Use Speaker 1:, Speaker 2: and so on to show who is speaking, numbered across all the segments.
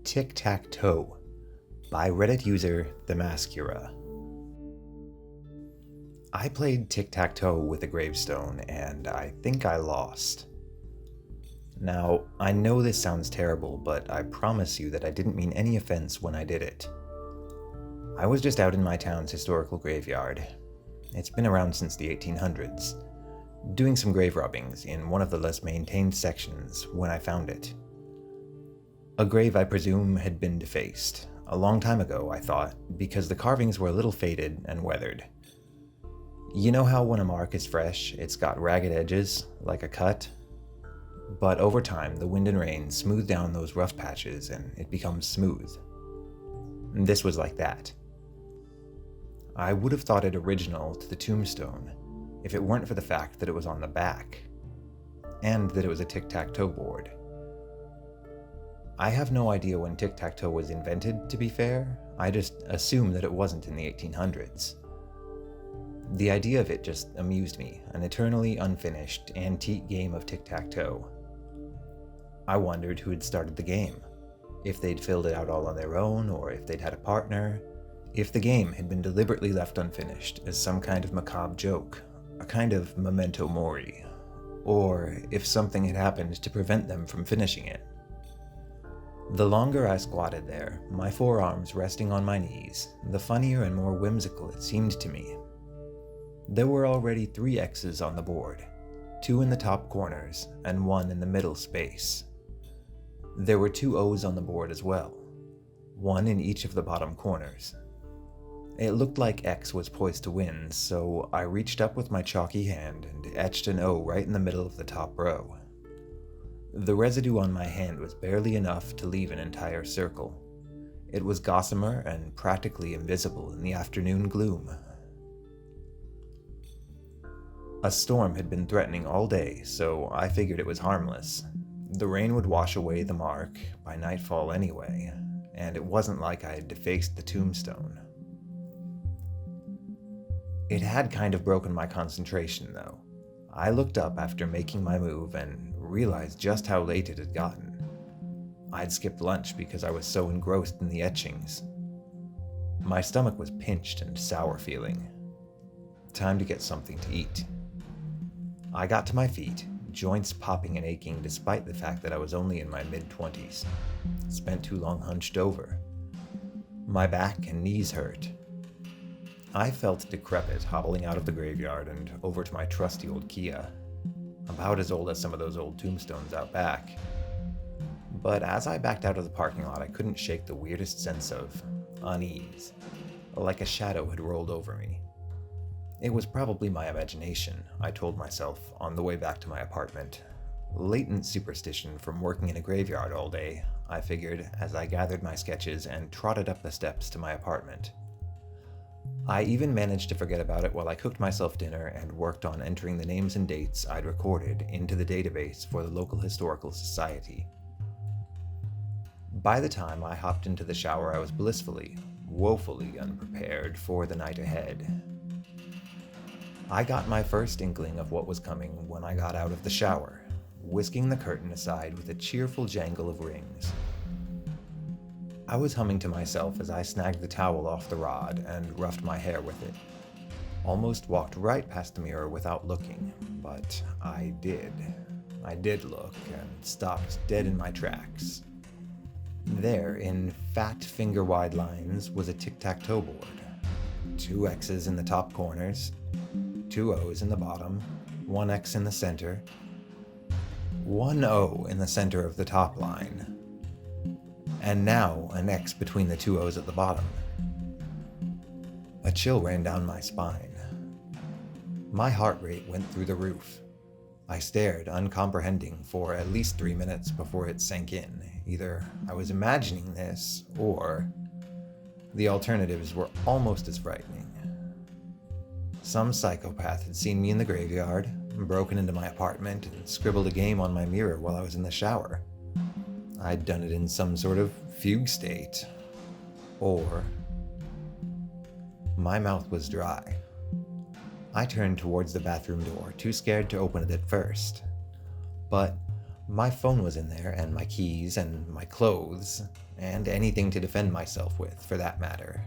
Speaker 1: Tic Tac Toe by Reddit user Themascura. I played Tic Tac Toe with a gravestone, and I think I lost. Now, I know this sounds terrible, but I promise you that I didn't mean any offense when I did it. I was just out in my town's historical graveyard. It's been around since the 1800s, doing some grave robbings in one of the less maintained sections when I found it. A grave I presume had been defaced, a long time ago, I thought, because the carvings were a little faded and weathered. You know how when a mark is fresh, it's got ragged edges, like a cut? But over time, the wind and rain smooth down those rough patches and it becomes smooth. This was like that. I would have thought it original to the tombstone if it weren't for the fact that it was on the back, and that it was a tic-tac-toe board. I have no idea when tic-tac-toe was invented, to be fair. I just assume that it wasn't in the 1800s. The idea of it just amused me, an eternally unfinished, antique game of tic-tac-toe. I wondered who had started the game, if they'd filled it out all on their own, or if they'd had a partner, if the game had been deliberately left unfinished as some kind of macabre joke, a kind of memento mori, or if something had happened to prevent them from finishing it. The longer I squatted there, my forearms resting on my knees, the funnier and more whimsical it seemed to me. There were already 3 X's on the board, 2 in the top corners and 1 in the middle space. There were 2 O's on the board as well, 1 in each of the bottom corners. It looked like X was poised to win, so I reached up with my chalky hand and etched an O right in the middle of the top row. The residue on my hand was barely enough to leave an entire circle. It was gossamer and practically invisible in the afternoon gloom. A storm had been threatening all day, so I figured it was harmless. The rain would wash away the mark by nightfall anyway, and it wasn't like I had defaced the tombstone. It had kind of broken my concentration, though. I looked up after making my move and realized just how late it had gotten. I'd skipped lunch because I was so engrossed in the etchings. My stomach was pinched and sour feeling. Time to get something to eat. I got to my feet, joints popping and aching despite the fact that I was only in my mid-20s. Spent too long hunched over. My back and knees hurt. I felt decrepit hobbling out of the graveyard and over to my trusty old Kia, about as old as some of those old tombstones out back. But as I backed out of the parking lot, I couldn't shake the weirdest sense of unease, like a shadow had rolled over me. It was probably my imagination, I told myself on the way back to my apartment. Latent superstition from working in a graveyard all day, I figured as I gathered my sketches and trotted up the steps to my apartment. I even managed to forget about it while I cooked myself dinner and worked on entering the names and dates I'd recorded into the database for the local historical society. By the time I hopped into the shower, I was blissfully, woefully unprepared for the night ahead. I got my first inkling of what was coming when I got out of the shower, whisking the curtain aside with a cheerful jangle of rings. I was humming to myself as I snagged the towel off the rod and roughed my hair with it. Almost walked right past the mirror without looking, but I did. I did look and stopped dead in my tracks. There, in fat finger-wide lines, was a tic-tac-toe board. 2 X's in the top corners, 2 O's in the bottom, 1 X in the center, 1 O in the center of the top line, and now an X between the 2 O's at the bottom. A chill ran down my spine. My heart rate went through the roof. I stared, uncomprehending, for at least 3 minutes before it sank in. Either I was imagining this, or the alternatives were almost as frightening. Some psychopath had seen me in the graveyard, broken into my apartment, and scribbled a game on my mirror while I was in the shower. I'd done it in some sort of fugue state. Or my mouth was dry. I turned towards the bathroom door, too scared to open it at first. But My phone was in there, and my keys, and my clothes, and anything to defend myself with, for that matter.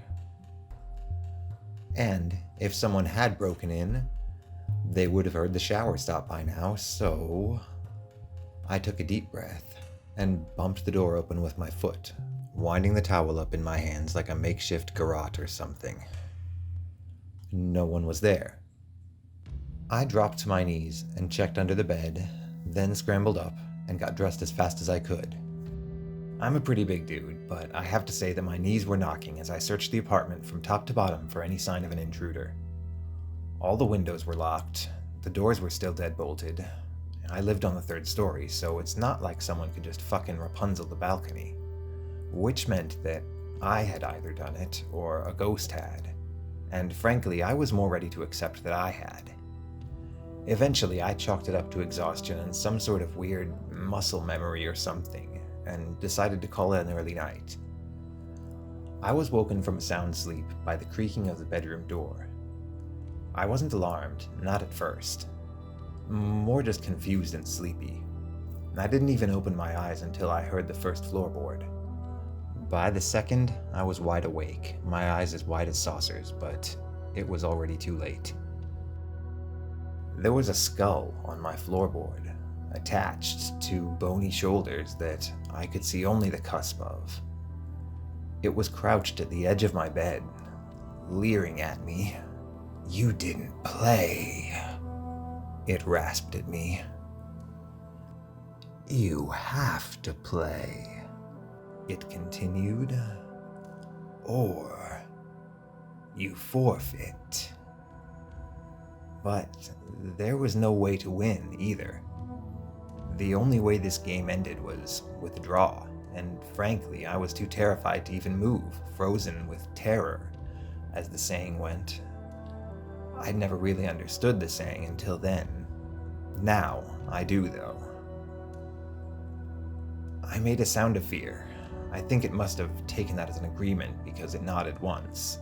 Speaker 1: And if someone had broken in, they would have heard the shower stop by now, so I took a deep breath and bumped the door open with my foot, winding the towel up in my hands like a makeshift garrote or something. No one was there. I dropped to my knees and checked under the bed, then scrambled up and got dressed as fast as I could. I'm a pretty big dude, but I have to say that my knees were knocking as I searched the apartment from top to bottom for any sign of an intruder. All the windows were locked, the doors were still dead-bolted. I lived on the 3rd story, so it's not like someone could just fucking Rapunzel the balcony. Which meant that I had either done it, or a ghost had. And frankly, I was more ready to accept that I had. Eventually, I chalked it up to exhaustion and some sort of weird muscle memory or something, and decided to call it an early night. I was woken from a sound sleep by the creaking of the bedroom door. I wasn't alarmed, not at first. More just confused and sleepy. I didn't even open my eyes until I heard the first floorboard. By the second, I was wide awake, my eyes as wide as saucers, but it was already too late. There was a skull on my floorboard, attached to bony shoulders that I could see only the cusp of. It was crouched at the edge of my bed, leering at me. "You didn't play," it rasped at me. "You have to play," it continued, "or you forfeit." But there was no way to win either. The only way this game ended was with a draw, and frankly, I was too terrified to even move, frozen with terror, as the saying went. I'd never really understood the saying until then. Now, I do though. I made a sound of fear. I think it must have taken that as an agreement because it nodded once.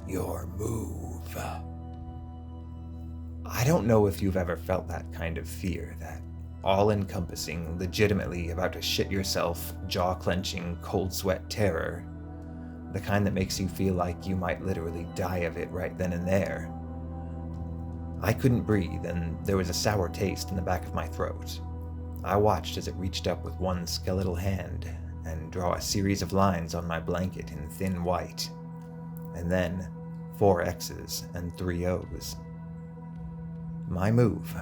Speaker 1: "Your move." I don't know if you've ever felt that kind of fear, that all-encompassing, legitimately about to shit yourself, jaw-clenching, cold-sweat terror. The kind that makes you feel like you might literally die of it right then and there. I couldn't breathe, and there was a sour taste in the back of my throat. I watched as it reached up with one skeletal hand and draw a series of lines on my blanket in thin white, and then 4 X's and 3 O's. My move.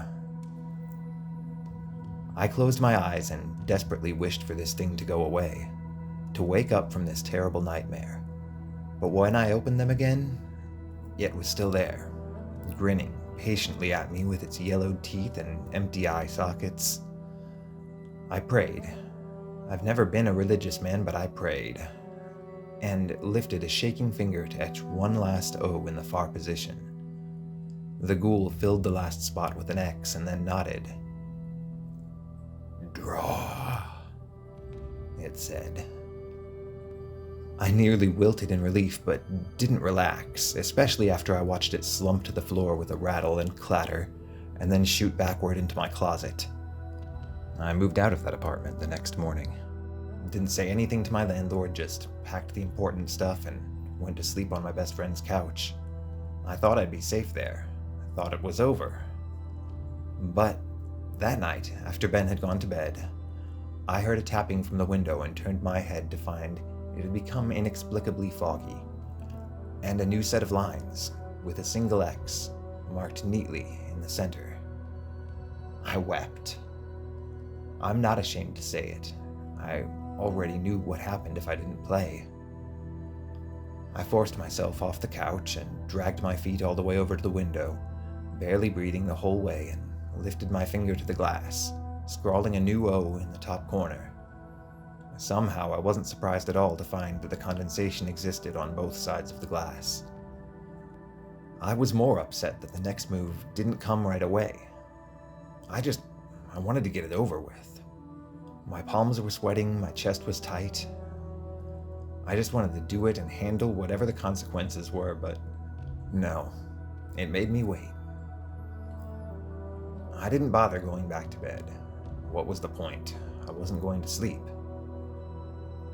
Speaker 1: I closed my eyes and desperately wished for this thing to go away, to wake up from this terrible nightmare. But when I opened them again, it was still there, grinning patiently at me with its yellowed teeth and empty eye sockets. I prayed. I've never been a religious man, but I prayed, and lifted a shaking finger to etch one last O in the far position. The ghoul filled the last spot with an X and then nodded. "Draw," it said. I nearly wilted in relief, but didn't relax, especially after I watched it slump to the floor with a rattle and clatter, and then shoot backward into my closet. I moved out of that apartment the next morning. Didn't say anything to my landlord, just packed the important stuff and went to sleep on my best friend's couch. I thought I'd be safe there. I thought it was over. But that night, after Ben had gone to bed, I heard a tapping from the window and turned my head to find it had become inexplicably foggy, and a new set of lines, with a single X, marked neatly in the center. I wept. I'm not ashamed to say it. I already knew what happened if I didn't play. I forced myself off the couch and dragged my feet all the way over to the window, barely breathing the whole way, and lifted my finger to the glass, scrawling a new O in the top corner. Somehow I wasn't surprised at all to find that the condensation existed on both sides of the glass. I was more upset that the next move didn't come right away. I wanted to get it over with. My palms were sweating, my chest was tight. I just wanted to do it and handle whatever the consequences were, but no, it made me wait. I didn't bother going back to bed. what was the point? I wasn't going to sleep.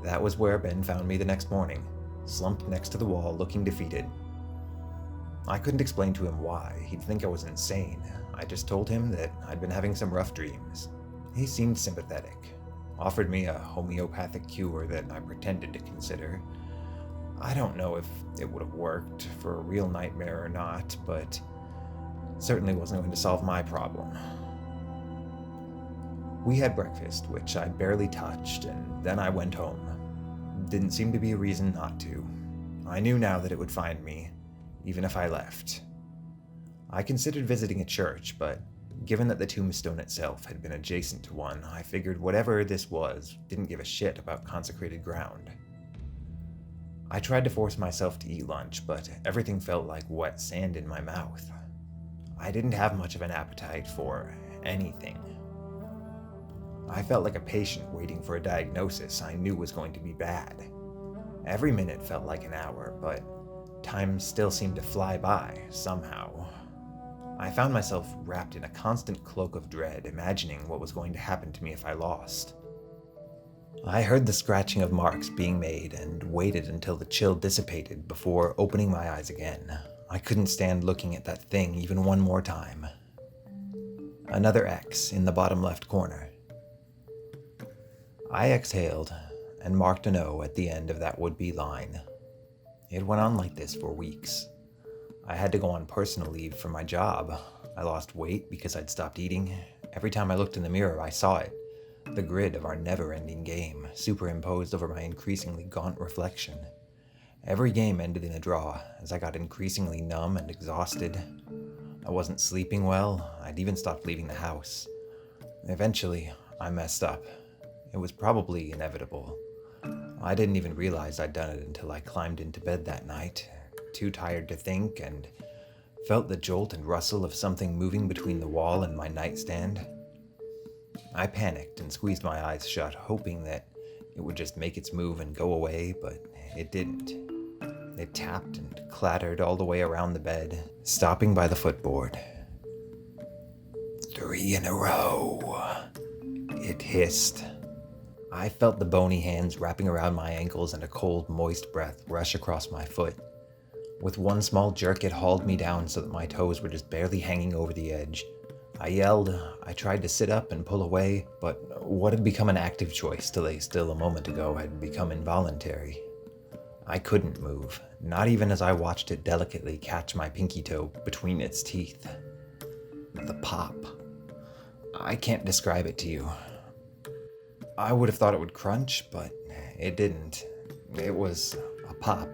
Speaker 1: That was where Ben found me the next morning, slumped next to the wall looking defeated. I couldn't explain to him why. He'd think I was insane. I just told him that I'd been having some rough dreams. He seemed sympathetic, offered me a homeopathic cure that I pretended to consider. I don't know if it would have worked for a real nightmare or not, but certainly wasn't going to solve my problem. We had breakfast, which I barely touched, and then I went home. Didn't seem to be a reason not to. I knew now that it would find me, even if I left. I considered visiting a church, but given that the tombstone itself had been adjacent to one, I figured whatever this was didn't give a shit about consecrated ground. I tried to force myself to eat lunch, but everything felt like wet sand in my mouth. I didn't have much of an appetite for anything. I felt like a patient waiting for a diagnosis I knew was going to be bad. Every minute felt like an hour, but time still seemed to fly by, somehow. I found myself wrapped in a constant cloak of dread, imagining what was going to happen to me if I lost. I heard the scratching of marks being made and waited until the chill dissipated before opening my eyes again. I couldn't stand looking at that thing even one more time. Another X in the bottom left corner. I exhaled and marked an O at the end of that would-be line. It went on like this for weeks. I had to go on personal leave for my job. I lost weight because I'd stopped eating. Every time I looked in the mirror, I saw it. The grid of our never-ending game, superimposed over my increasingly gaunt reflection. Every game ended in a draw, as I got increasingly numb and exhausted. I wasn't sleeping well. I'd even stopped leaving the house. Eventually, I messed up. It was probably inevitable. I didn't even realize I'd done it until I climbed into bed that night, too tired to think, and felt the jolt and rustle of something moving between the wall and my nightstand. I panicked and squeezed my eyes shut, hoping that it would just make its move and go away, but it didn't. It tapped and clattered all the way around the bed, stopping by the footboard. 3 in a row, it hissed. I felt the bony hands wrapping around my ankles and a cold, moist breath rush across my foot. With one small jerk, it hauled me down so that my toes were just barely hanging over the edge. I yelled. I tried to sit up and pull away, but what had become an active choice to lay still a moment ago had become involuntary. I couldn't move, not even as I watched it delicately catch my pinky toe between its teeth. The pop. I can't describe it to you. I would have thought it would crunch, but it didn't. It was a pop.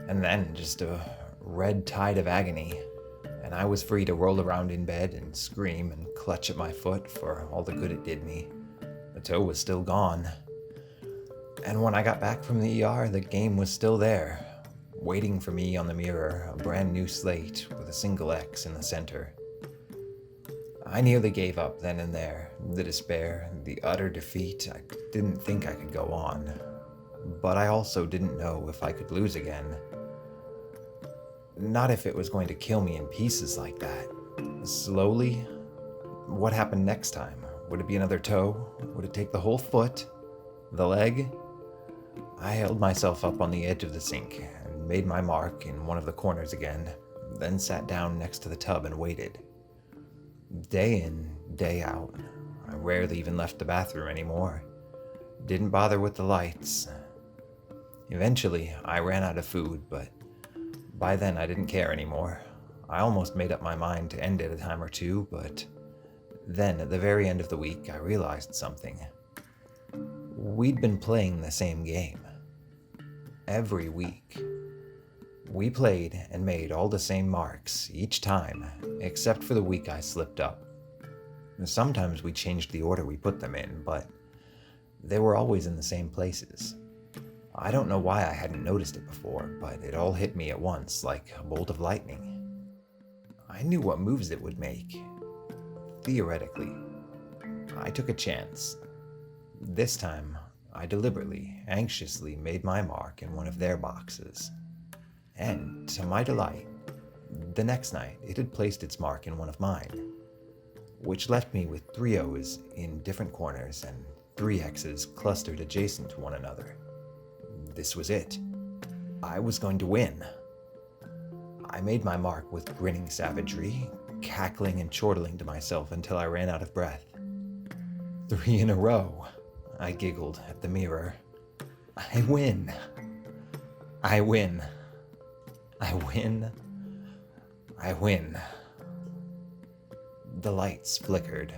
Speaker 1: And then just a red tide of agony, and I was free to roll around in bed and scream and clutch at my foot for all the good it did me. The toe was still gone. And when I got back from the ER, the game was still there, waiting for me on the mirror, a brand new slate with a single X in the center. I nearly gave up then and there. The despair, the utter defeat. I didn't think I could go on. But I also didn't know if I could lose again. Not if it was going to kill me in pieces like that. Slowly? What happened next time? Would it be another toe? Would it take the whole foot? The leg? I held myself up on the edge of the sink and made my mark in one of the corners again, then sat down next to the tub and waited. Day in, day out. I rarely even left the bathroom anymore. Didn't bother with the lights. Eventually, I ran out of food, but by then I didn't care anymore. I almost made up my mind to end it a time or two, but then at the very end of the week, I realized something. We'd been playing the same game. Every week. We played and made all the same marks each time, except for the week I slipped up. Sometimes we changed the order we put them in, but they were always in the same places. I don't know why I hadn't noticed it before, but it all hit me at once like a bolt of lightning. I knew what moves it would make. Theoretically. I took a chance. This time, I deliberately, anxiously made my mark in one of their boxes. And, to my delight, the next night it had placed its mark in one of mine. which left me with 3 O's in different corners and 3 X's clustered adjacent to one another. This was it. I was going to win. I made my mark with grinning savagery, cackling and chortling to myself until I ran out of breath. 3 in a row, I giggled at the mirror. I win. I win. I win. I win. The lights flickered.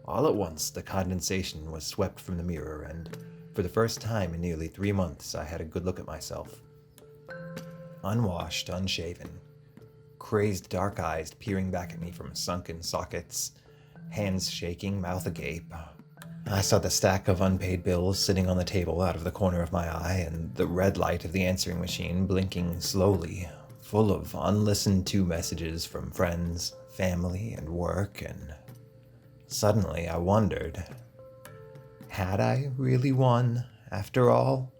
Speaker 1: All at once, the condensation was swept from the mirror, and for the first time in nearly 3 months, I had a good look at myself. Unwashed, unshaven, crazed dark eyes peering back at me from sunken sockets, hands shaking, mouth agape. I saw the stack of unpaid bills sitting on the table out of the corner of my eye, and the red light of the answering machine blinking slowly, full of unlistened to messages from friends, family, and work, and suddenly I wondered, had I really won, after all?